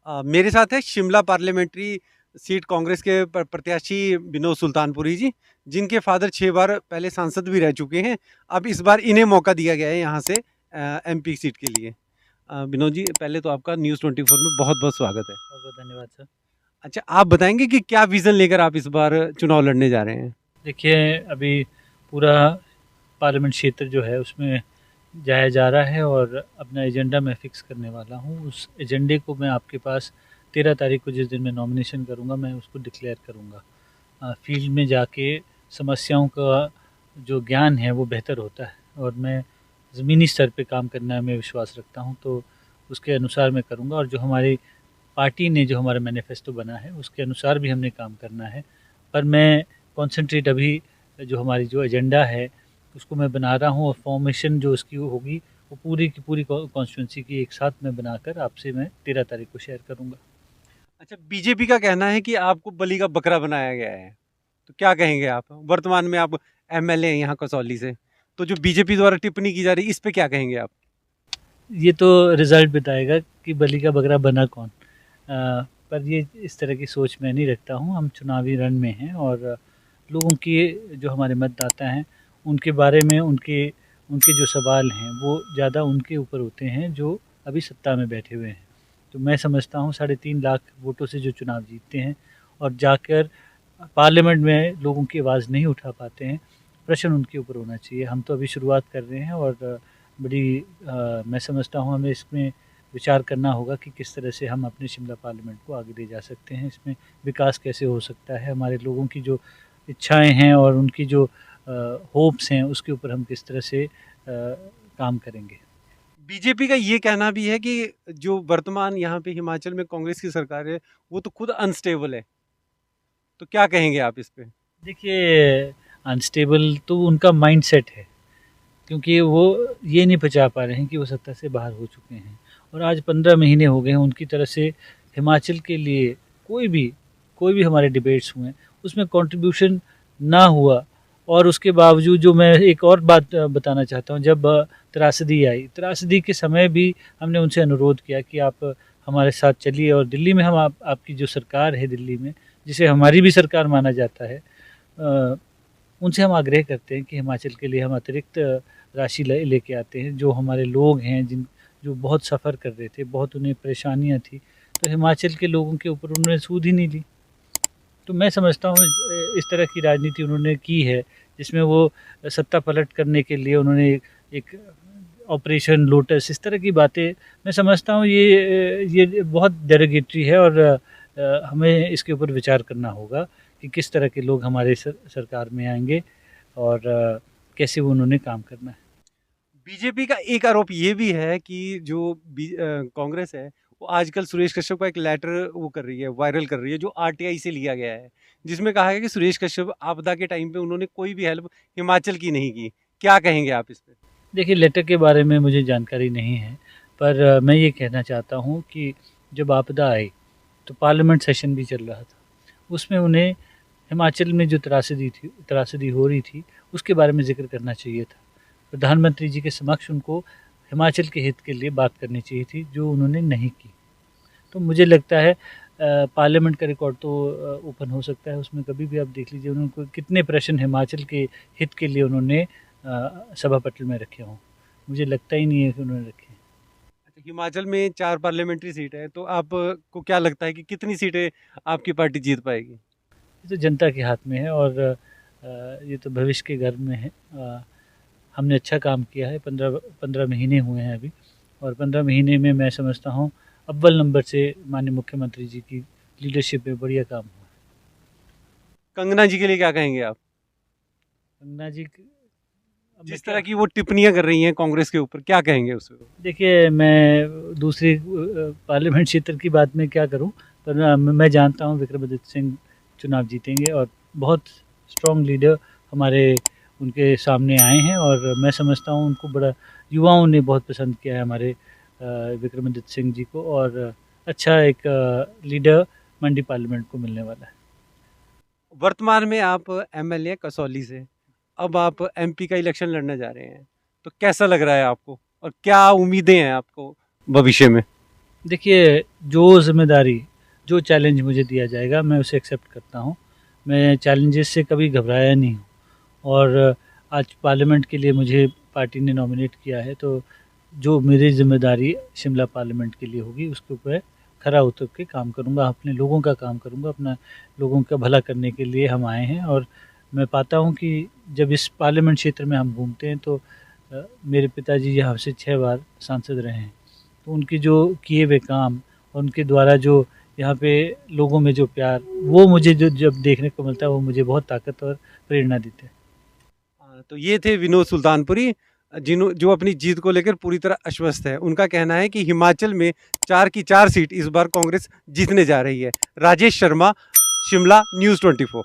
मेरे साथ है शिमला पार्लियामेंट्री सीट कांग्रेस के प्रत्याशी विनोद सुल्तानपुरी जी, जिनके फादर 6 बार पहले सांसद भी रह चुके हैं। अब इस बार इन्हें मौका दिया गया है यहाँ से एमपी सीट के लिए। विनोद जी, पहले तो आपका न्यूज़ 24 में बहुत-बहुत स्वागत है। बहुत बहुत धन्यवाद सर। अच्छा, आप बताएँगे कि क्या विज़न लेकर आप इस बार चुनाव लड़ने जा रहे हैं? देखिए, अभी पूरा पार्लियामेंट क्षेत्र जो है उसमें जाया जा रहा है और अपना एजेंडा मैं फ़िक्स करने वाला हूँ। उस एजेंडे को मैं आपके पास 13 तारीख को जिस दिन मैं नॉमिनेशन करूँगा, मैं उसको डिक्लेयर करूँगा। फील्ड में जाके समस्याओं का जो ज्ञान है वो बेहतर होता है और मैं ज़मीनी स्तर पे काम करने में विश्वास रखता हूँ, तो उसके अनुसार मैं करूँगा। और जो हमारी पार्टी ने जो हमारा मैनिफेस्टो बना है उसके अनुसार भी हमने काम करना है। पर मैं कॉन्सेंट्रेट अभी जो हमारी जो एजेंडा है उसको मैं बना रहा हूँ और फॉर्मेशन जो उसकी होगी वो पूरी की पूरी कॉन्स्टिट्यूंसी की एक साथ में बनाकर आपसे मैं 13 तारीख को शेयर करूँगा। अच्छा, बीजेपी का कहना है कि आपको बलि का बकरा बनाया गया है। तो क्या कहेंगे आप? वर्तमान में आप एमएलए हैं यहाँ कसौली से, तो जो बीजेपी द्वारा टिप्पणी की जा रही है, इस पे क्या कहेंगे आप? ये तो रिज़ल्ट बताएगा कि बलि का बकरा बना कौन। पर ये इस तरह की सोच मैं नहीं रखता हूँ। हम चुनावी रण में हैं और लोगों की जो हमारे मतदाता हैं उनके बारे में उनके उनके जो सवाल हैं वो ज़्यादा उनके ऊपर होते हैं जो अभी सत्ता में बैठे हुए हैं। तो मैं समझता हूँ 3.5 लाख वोटों से जो चुनाव जीतते हैं और जाकर पार्लियामेंट में लोगों की आवाज़ नहीं उठा पाते हैं, प्रश्न उनके ऊपर होना चाहिए। हम तो अभी शुरुआत कर रहे हैं और बड़ी मैं समझता हूँ हमें इसमें विचार करना होगा कि किस तरह से हम अपने शिमला पार्लियामेंट को आगे ले जा सकते हैं, इसमें विकास कैसे हो सकता है, हमारे लोगों की जो इच्छाएँ हैं और उनकी जो होप्स हैं उसके ऊपर हम किस तरह से काम करेंगे। बीजेपी का ये कहना भी है कि जो वर्तमान यहाँ पे हिमाचल में कांग्रेस की सरकार है, वो तो खुद अनस्टेबल है। तो क्या कहेंगे आप इस पे? देखिए, अनस्टेबल तो उनका माइंडसेट है, क्योंकि वो ये नहीं पचा पा रहे हैं कि वो सत्ता से बाहर हो चुके हैं और आज 15 महीने हो गए हैं उनकी तरफ से हिमाचल के लिए कोई भी हमारे डिबेट्स हुए उसमें कंट्रीब्यूशन ना हुआ। और उसके बावजूद जो मैं एक और बात बताना चाहता हूँ, जब त्रासदी आई, त्रासदी के समय भी हमने उनसे अनुरोध किया कि आप हमारे साथ चलिए और दिल्ली में हम आपकी जो सरकार है दिल्ली में, जिसे हमारी भी सरकार माना जाता है, उनसे हम आग्रह करते हैं कि हिमाचल के लिए हम अतिरिक्त राशि लेके आते हैं। जो हमारे लोग हैं जो बहुत सफ़र कर रहे थे, बहुत उन्हें परेशानियाँ थी, तो हिमाचल के लोगों के ऊपर उन्होंने सूद ही नहीं ली। तो मैं समझता हूँ इस तरह की राजनीति उन्होंने की है जिसमें वो सत्ता पलट करने के लिए उन्होंने एक ऑपरेशन लोटस इस तरह की बातें, मैं समझता हूँ ये बहुत डेरोगेटरी है और हमें इसके ऊपर विचार करना होगा कि किस तरह के लोग हमारे सरकार में आएंगे और कैसे वो उन्होंने काम करना है। बीजेपी का एक आरोप ये भी है कि जो कांग्रेस है, वो आजकल सुरेश कश्यप का एक लेटर वो कर रही है, वायरल कर रही है, जो आरटीआई से लिया गया है, जिसमें कहा है कि सुरेश कश्यप आपदा के टाइम पे उन्होंने कोई भी हेल्प हिमाचल की नहीं की। क्या कहेंगे आप इस पे? देखिए, लेटर के बारे में मुझे जानकारी नहीं है, पर मैं ये कहना चाहता हूँ कि जब आपदा आई तो पार्लियामेंट सेशन भी चल रहा था, उसमें उन्हें हिमाचल में जो त्रासदी हो रही थी उसके बारे में ज़िक्र करना चाहिए था। प्रधानमंत्री जी के समक्ष उनको हिमाचल के हित के लिए बात करनी चाहिए थी, जो उन्होंने नहीं की। तो मुझे लगता है पार्लियामेंट का रिकॉर्ड तो ओपन हो सकता है, उसमें कभी भी आप देख लीजिए उनको कितने प्रश्न हिमाचल के हित के लिए उन्होंने सभा पटल में रखे हों। मुझे लगता ही नहीं है कि उन्होंने रखे हैं। अच्छा, हिमाचल में 4 पार्लियामेंट्री सीट है, तो आपको क्या लगता है कि कितनी सीटें आपकी पार्टी जीत पाएगी? ये तो जनता के हाथ में है और ये तो भविष्य के घर में है। हमने अच्छा काम किया है, 15 महीने हुए हैं अभी और 15 महीने में मैं समझता हूँ अव्वल नंबर से माननीय मुख्यमंत्री जी की लीडरशिप में बढ़िया काम हुआ। कंगना जी के लिए क्या कहेंगे आप? कंगना जी अब मैं जिस तरह क्या, की वो टिप्पणियाँ कर रही हैं कांग्रेस के ऊपर, क्या कहेंगे उस पे? देखिए, मैं दूसरी पार्लियामेंट क्षेत्र की बात मैं क्या करूं, पर मैं जानता हूं विक्रमादित्य सिंह चुनाव जीतेंगे और बहुत स्ट्रॉन्ग लीडर हमारे उनके सामने आए हैं और मैं समझता हूं उनको बड़ा युवाओं ने बहुत पसंद किया है हमारे विक्रमादित्य सिंह जी को और अच्छा एक लीडर मंडी पार्लियामेंट को मिलने वाला है। वर्तमान में आप एमएलए कसौली से, अब आप एमपी का इलेक्शन लड़ने जा रहे हैं, तो कैसा लग रहा है आपको और क्या उम्मीदें हैं आपको भविष्य में? देखिए, जो ज़िम्मेदारी, जो चैलेंज मुझे दिया जाएगा, मैं उसे एक्सेप्ट करता हूँ। मैं चैलेंजेस से कभी घबराया नहीं हूँ और आज पार्लियामेंट के लिए मुझे पार्टी ने नॉमिनेट किया है, तो जो मेरी ज़िम्मेदारी शिमला पार्लियामेंट के लिए होगी, उसके ऊपर खरा उतर के काम करूँगा, अपने लोगों का काम करूँगा, अपना लोगों का भला करने के लिए हम आए हैं और मैं पाता हूँ कि जब इस पार्लियामेंट क्षेत्र में हम घूमते हैं, तो मेरे पिताजी यहाँ से 6 बार सांसद रहे हैं। तो उनके जो किए हुए काम और उनके द्वारा जो यहाँ पे लोगों में जो प्यार, वो मुझे जो जब देखने को मिलता है, वो मुझे बहुत ताकत और प्रेरणा देते हैं। तो ये थे विनोद सुल्तानपुरी, जो अपनी जीत को लेकर पूरी तरह आश्वस्त है। उनका कहना है कि हिमाचल में 4 की 4 सीट इस बार कांग्रेस जीतने जा रही है। राजेश शर्मा, शिमला, न्यूज़ 24।